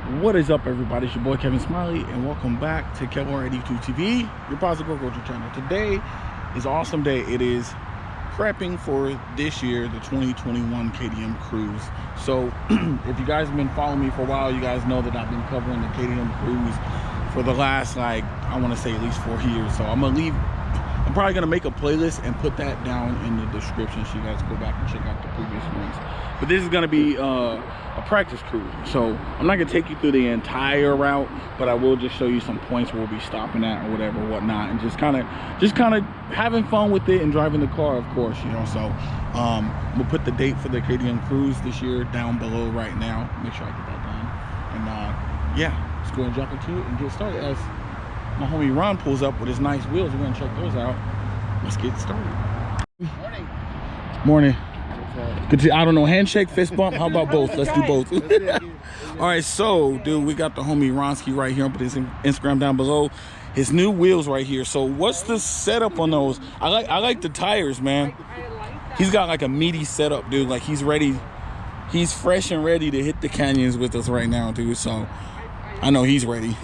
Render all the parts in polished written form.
What is up, everybody? It's your boy Kevin Smiley, and welcome back to Kevin at YouTube TV, your positive growth culture channel. Today is an awesome day. It is prepping for this year, the 2021 Kdm Cruise. So if you guys have been following me for a while, you guys know that I've been covering the Kdm Cruise for the last, I want to say at least 4 years. So I'm probably gonna make a playlist and put that down in the description so you guys go back and check out the previous ones. But this is gonna be a practice cruise, so I'm not gonna take you through the entire route, but I will just show you some points where we'll be stopping at or whatever, whatnot, and just kind of having fun with it and driving the car, of course, you know. So we'll put the date for the Kdm Cruise this year down below right now. Make sure I get that done, and yeah, let's go and jump into it and get started. As my homie Ron pulls up with his nice wheels, we're gonna check those out. Let's get started. Morning. Morning. Good to, I don't know, handshake, fist bump, how about both? Let's do both. All right, so dude, we got the homie Ronsky right here. I'll put his Instagram down below. His new wheels right here. So what's the setup on those? I like the tires, man. He's got like a meaty setup, dude. Like he's ready, he's fresh and ready to hit the canyons with us right now, dude. So I know he's ready.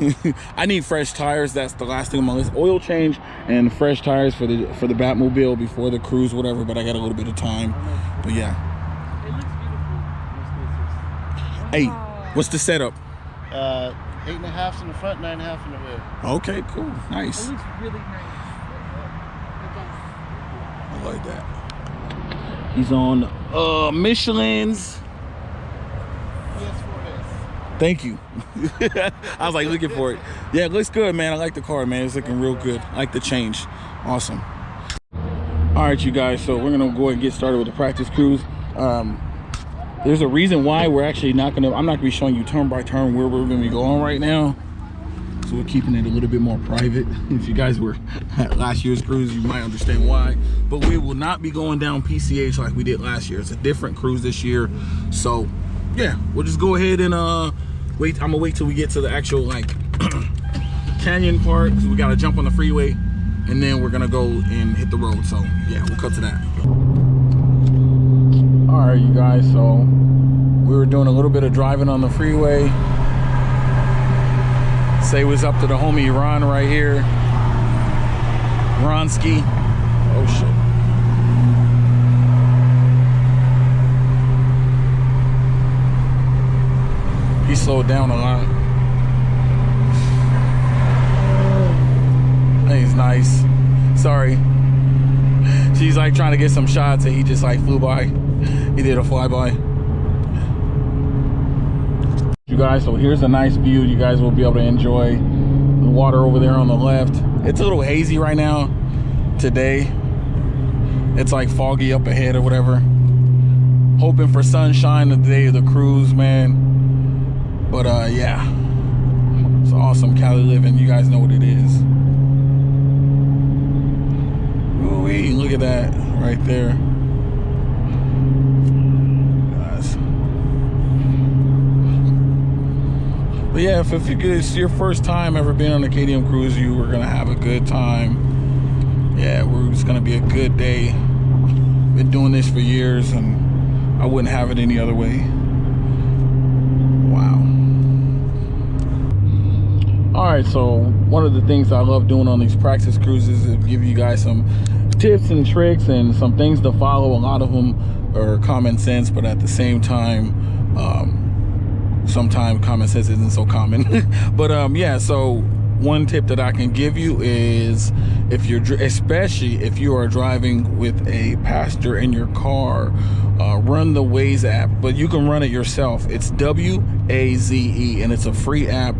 I need fresh tires. That's the last thing on my list. Oil change and fresh tires for the Batmobile before the cruise, whatever. But I got a little bit of time. But yeah. It looks beautiful. Hey, what's the setup? 8.5 in the front, 9.5 in the rear. Okay, cool, nice. It looks really nice. I like that. He's on Michelin's. Thank you. I was like looking for it. Yeah, it looks good, man. I like the car, man. It's looking real good. I like the change. Awesome. All right, you guys. So we're gonna go ahead and get started with the practice cruise. There's a reason why we're actually not gonna. I'm not gonna be showing you turn by turn where we're gonna be going right now. So we're keeping it a little bit more private. If you guys were at last year's cruise, you might understand why. But we will not be going down PCH like we did last year. It's a different cruise this year. So yeah, we'll just go ahead and wait. I'm gonna wait till we get to the actual canyon part, because we gotta jump on the freeway and then we're gonna go and hit the road. So yeah, we'll cut to that. All right, you guys, so we were doing a little bit of driving on the freeway. Say what's up to the homie Ron right here. Ronsky. Oh shit. He slowed down a lot. He's nice. Sorry. She's like trying to get some shots and he just like flew by. He did a flyby. You guys, so here's a nice view. You guys will be able to enjoy the water over there on the left. It's a little hazy right now today. It's like foggy up ahead or whatever. Hoping for sunshine the day of the cruise, man. But yeah, it's awesome Cali living. You guys know what it is. Ooh-wee, look at that right there. Guys. But yeah, if it's your first time ever being on a Kdm Cruise, you were gonna have a good time. Yeah, it's gonna be a good day. Been doing this for years and I wouldn't have it any other way. All right, so one of the things I love doing on these practice cruises is give you guys some tips and tricks and some things to follow. A lot of them are common sense, but at the same time, sometimes common sense isn't so common. But yeah, so one tip that I can give you is especially if you are driving with a passenger in your car, run the Waze app, but you can run it yourself. It's WAZE, and it's a free app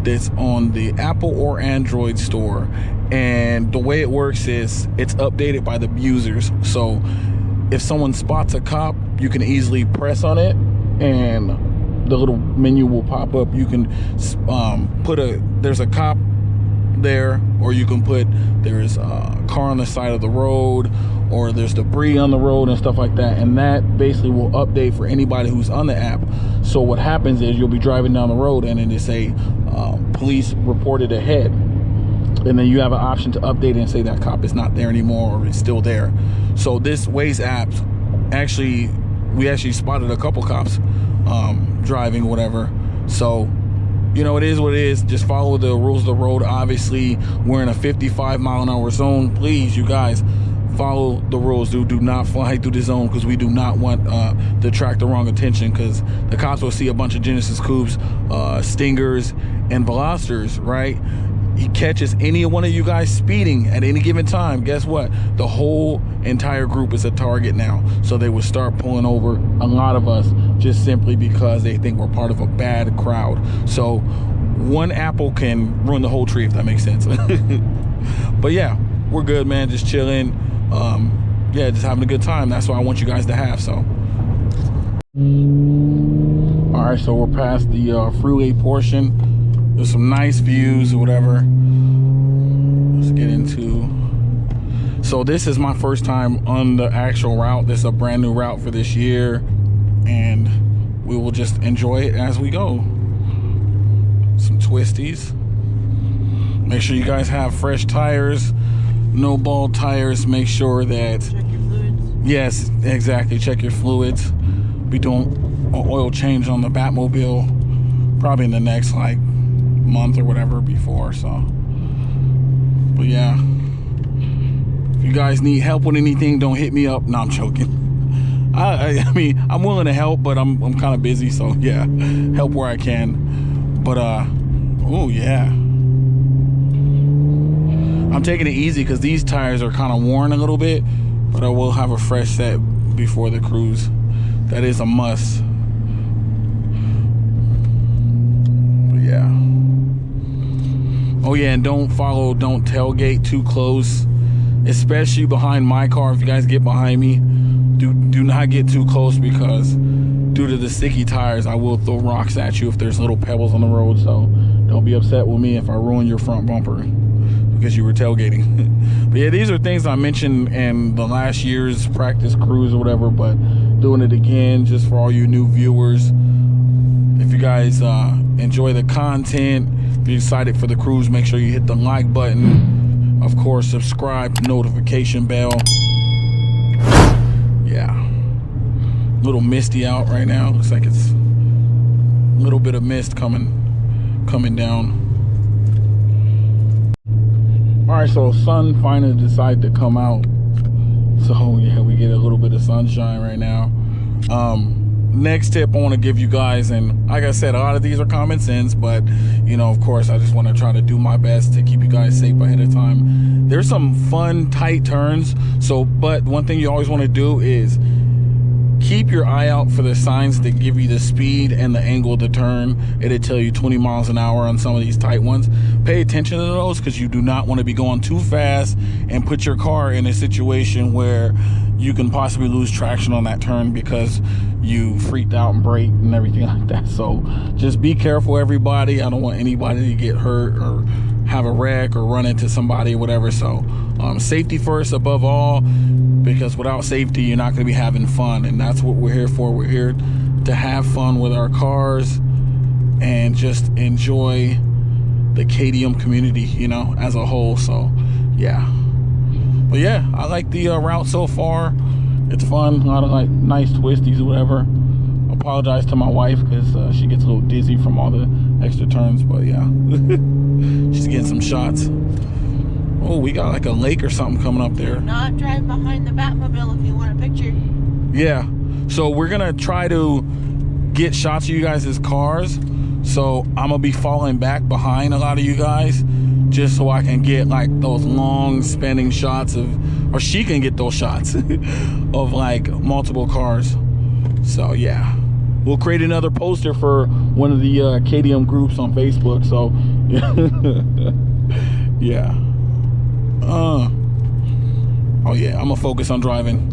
that's on the Apple or Android store. And the way it works is it's updated by the users. So if someone spots a cop, you can easily press on it and the little menu will pop up. You can there's a cop there, or you can put there's a car on the side of the road, or there's debris on the road and stuff like that, and that basically will update for anybody who's on the app. So what happens is you'll be driving down the road and then they say police reported ahead, and then you have an option to update it and say that cop is not there anymore or is still there. So this Waze app, we actually spotted a couple cops driving whatever. So you know, it is what it is. Just follow the rules of the road. Obviously, we're in a 55-mile-an-hour zone. Please, you guys, follow the rules. Do not fly through the zone, because we do not want to attract the wrong attention, because the cops will see a bunch of Genesis Coupes, Stingers, and Velocitors, right? He catches any one of you guys speeding at any given time, guess what? The whole entire group is a target now. So they would start pulling over a lot of us just simply because they think we're part of a bad crowd. So one apple can ruin the whole tree, if that makes sense. But yeah, we're good, man. Just chilling. Yeah, just having a good time. That's what I want you guys to have. So all right, so we're past the freeway portion. There's some nice views or whatever. Let's get into. So this is my first time on the actual route. This is a brand new route for this year, and we will just enjoy it as we go. Some twisties. Make sure you guys have fresh tires, no bald tires. Make sure that. Check your fluids. Yes, exactly. Check your fluids. Be doing an oil change on the Batmobile probably in the next like month or whatever before. So, but yeah, if you guys need help with anything, don't hit me up. No, I'm joking. I mean, I'm willing to help, but I'm kind of busy, so yeah, help where I can. But oh yeah, I'm taking it easy because these tires are kind of worn a little bit, but I will have a fresh set before the cruise. That is a must. But yeah. Oh yeah, and don't tailgate too close, especially behind my car. If you guys get behind me, do not get too close, because due to the sticky tires, I will throw rocks at you if there's little pebbles on the road. So don't be upset with me if I ruin your front bumper because you were tailgating. But yeah, these are things I mentioned in the last year's practice cruise or whatever, but doing it again just for all you new viewers. If you guys enjoy the content, if you're excited for the cruise, make sure you hit the like button. Of course, subscribe, notification bell. Yeah. A little misty out right now. Looks like it's a little bit of mist coming down. All right, so sun finally decided to come out. So yeah, we get a little bit of sunshine right now. Next tip I want to give you guys, and like I said, a lot of these are common sense, but you know, of course, I just want to try to do my best to keep you guys safe ahead of time. There's some fun tight turns, but one thing you always want to do is keep your eye out for the signs that give you the speed and the angle of the turn. It'll tell you 20 miles an hour on some of these tight ones. Pay attention to those, because you do not want to be going too fast and put your car in a situation where you can possibly lose traction on that turn because you freaked out and braked and everything like that. So just be careful, everybody. I don't want anybody to get hurt or have a wreck or run into somebody or whatever. So safety first above all, because without safety you're not going to be having fun, and that's what we're here for. We're here to have fun with our cars and just enjoy the KDM community, you know, as a whole. So yeah, but yeah, I like the route so far. It's fun, a lot of like nice twisties or whatever. Apologize to my wife because she gets a little dizzy from all the extra turns, but yeah. She's getting some shots. Oh, we got like a lake or something coming up there. Do not drive behind the Batmobile if you want a picture. Yeah, so we're gonna try to get shots of you guys' cars. So I'm gonna be falling back behind a lot of you guys, just so I can get like those long spanning shots of, or she can get those shots of like multiple cars. So yeah, we'll create another poster for one of the KDM groups on Facebook. So yeah. Oh yeah, I'm gonna focus on driving.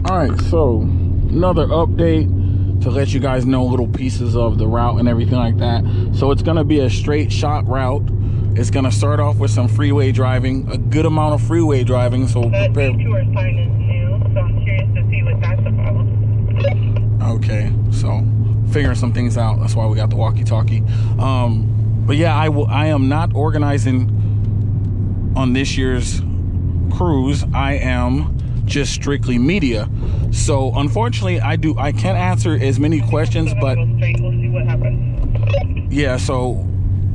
All right, so another update to let you guys know little pieces of the route and everything like that. So it's gonna be a straight shot route. It's gonna start off with some freeway driving, a good amount of freeway driving. So prepare. Detour sign is new, so I'm curious to see what that's about. Okay, so figuring some things out. That's why we got the walkie-talkie. But yeah, I am not organizing on this year's cruise. I am just strictly media. So unfortunately, I can't answer as many questions, but Go straight. We'll see what happens. yeah, so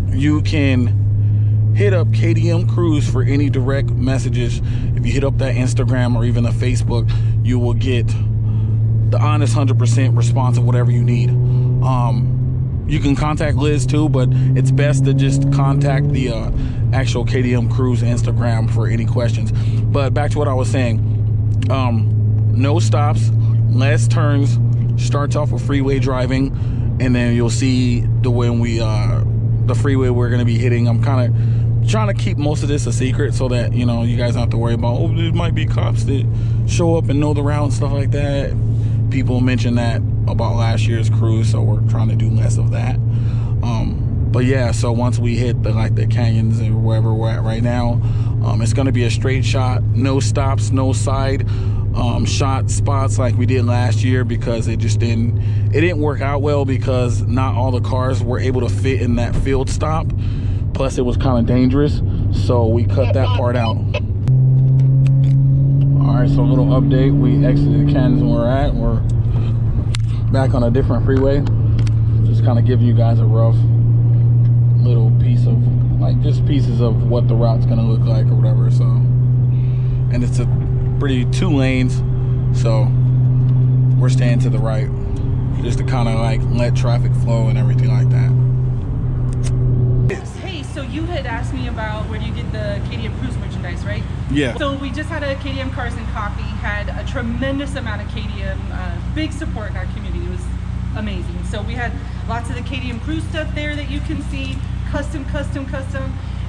you can hit up KDM Cruise for any direct messages. If you hit up that Instagram or even the Facebook, you will get the honest 100% response of whatever you need. You can contact Liz too, but it's best to just contact the actual KDM Cruise Instagram for any questions. But back to what I was saying, no stops, less turns, starts off with freeway driving, and then you'll see the freeway we're going to be hitting. I'm kind of trying to keep most of this a secret so that, you know, you guys don't have to worry about, oh, there might be cops that show up and know the route and stuff like that. People mentioned that about last year's cruise, so we're trying to do less of that. But yeah, so once we hit the canyons and wherever we're at right now, it's going to be a straight shot, no stops, no side shot spots like we did last year, because it didn't work out well, because not all the cars were able to fit in that field stop. Plus it was kind of dangerous, so we cut that part out. All right, so a little update. We exited the canyons where we're at. We're back on a different freeway. Just kind of giving you guys a rough little piece of, just pieces of what the route's gonna look like or whatever. So, and it's a pretty 2 lanes, so we're staying to the right, just to kind of let traffic flow and everything like that. Hey, so you had asked me about where do you get the KDM Cruise merchandise, right? Yeah. So we just had a KDM Cars and Coffee, had a tremendous amount of KDM, big support in our community. It was amazing. So we had lots of the KDM Cruise stuff there that you can see, custom,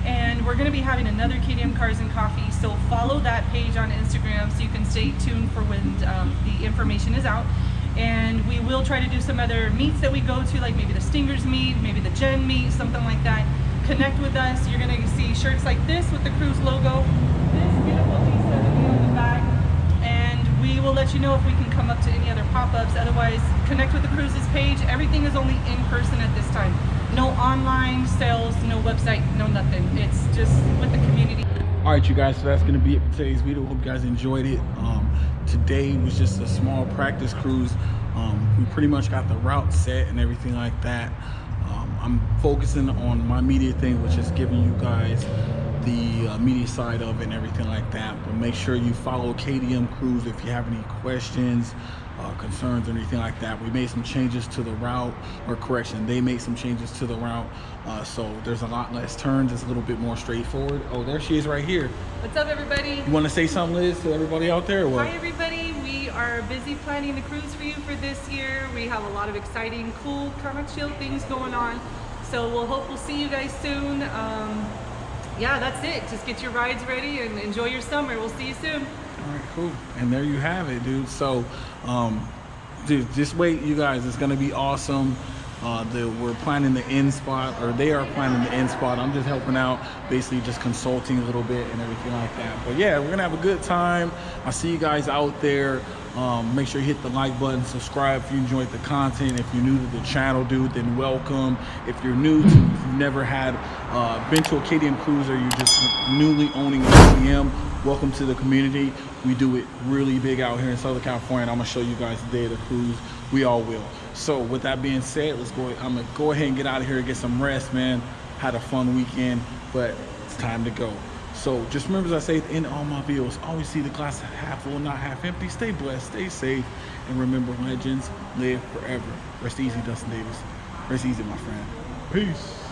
and we're going to be having another KDM Cars and Coffee, so follow that page on Instagram so you can stay tuned for when the information is out. And we will try to do some other meets that we go to, like maybe the Stingers meet, maybe the Gen meet, something like that. Connect with us. You're going to see shirts like this with the Cruise logo, this beautiful D70 on the back, and we will let you know if we can come up to any other pop-ups. Otherwise, connect with the Cruises page. Everything is only in person at this time. No online sales, no website, no nothing. It's just with the community. All right, you guys, so that's going to be it for today's video. Hope you guys enjoyed it. Today was just a small practice cruise. We pretty much got the route set and everything like that. I'm focusing on my media thing, which is giving you guys the media side of it and everything like that. But make sure you follow KDM Cruise if you have any questions, concerns or anything like that. We made some changes to the route, or correction, they made some changes to the route, so there's a lot less turns. It's a little bit more straightforward. Oh, there she is right here. What's up, everybody? You want to say something, Liz, to everybody out there, or what? Hi, everybody. We are busy planning the cruise for you for this year. We have a lot of exciting, cool, kind of chill things going on, so we'll see you guys soon. Yeah, that's it. Just get your rides ready and enjoy your summer. We'll see you soon. All right, cool. And there you have it, dude. So, dude, just wait, you guys. It's gonna be awesome. We're planning the end spot, or they are planning the end spot. I'm just helping out, basically just consulting a little bit and everything like that. But yeah, we're gonna have a good time. I'll see you guys out there. Make sure you hit the like button, subscribe if you enjoyed the content. If you're new to the channel, dude, then welcome. If you're new to, if you've never had been to a KDM cruise, or you're just newly owning a KDM, welcome to the community. We do it really big out here in Southern California, and I'm gonna show you guys the day of the cruise. We all will. So with that being said, I'm gonna go ahead and get out of here and get some rest, man. Had a fun weekend, but it's time to go. So just remember, as I say at the end of all my videos, always see the glass half full, not half empty. Stay blessed, stay safe, and remember, legends live forever. Rest easy, Dustin Davis. Rest easy, my friend. Peace.